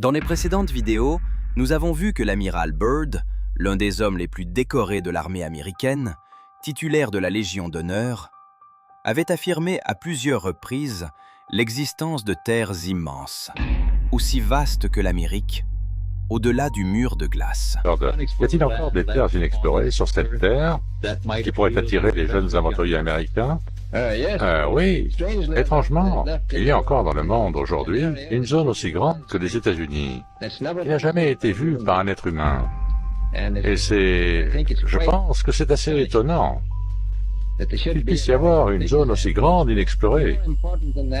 Dans les précédentes vidéos, nous avons vu que l'amiral Byrd, l'un des hommes les plus décorés de l'armée américaine, titulaire de la Légion d'honneur, avait affirmé à plusieurs reprises l'existence de terres immenses, aussi vastes que l'Amérique, au-delà du mur de glace. Y a-t-il encore des terres inexplorées sur cette terre qui pourraient attirer les jeunes aventuriers américains? Oui, étrangement, il y a encore dans le monde aujourd'hui une zone aussi grande que les États-Unis qui n'a jamais été vue par un être humain. Et je pense que c'est assez étonnant qu'il puisse y avoir une zone aussi grande inexplorée.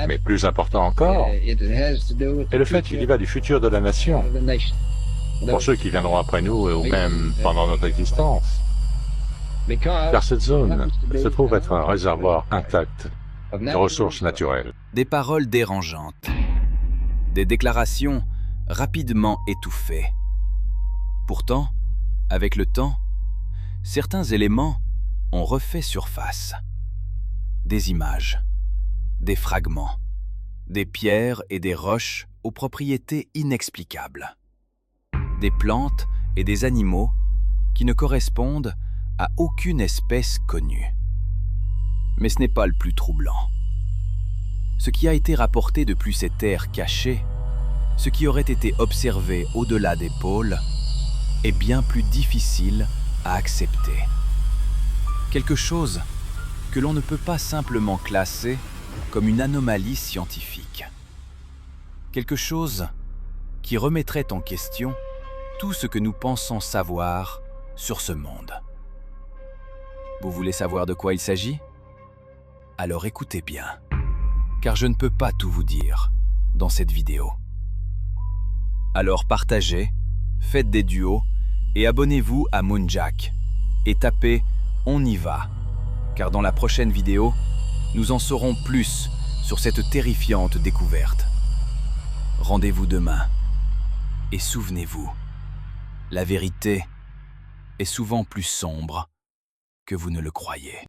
Mais plus important encore est le fait qu'il y va du futur de la nation, pour ceux qui viendront après nous ou même pendant notre existence. Car cette zone se trouve être un réservoir intact de ressources naturelles. Des paroles dérangeantes, des déclarations rapidement étouffées. Pourtant, avec le temps, certains éléments ont refait surface. Des images, des fragments, des pierres et des roches aux propriétés inexplicables. Des plantes et des animaux qui ne correspondent à aucune espèce connue. Mais ce n'est pas le plus troublant. Ce qui a été rapporté depuis ces terres cachées, ce qui aurait été observé au-delà des pôles, est bien plus difficile à accepter. Quelque chose que l'on ne peut pas simplement classer comme une anomalie scientifique. Quelque chose qui remettrait en question tout ce que nous pensons savoir sur ce monde. Vous voulez savoir de quoi il s'agit? Alors écoutez bien, car je ne peux pas tout vous dire dans cette vidéo. Alors partagez, faites des duos et abonnez-vous à Moonjack et tapez « On y va », car dans la prochaine vidéo, nous en saurons plus sur cette terrifiante découverte. Rendez-vous demain et souvenez-vous, la vérité est souvent plus sombre que vous ne le croyez.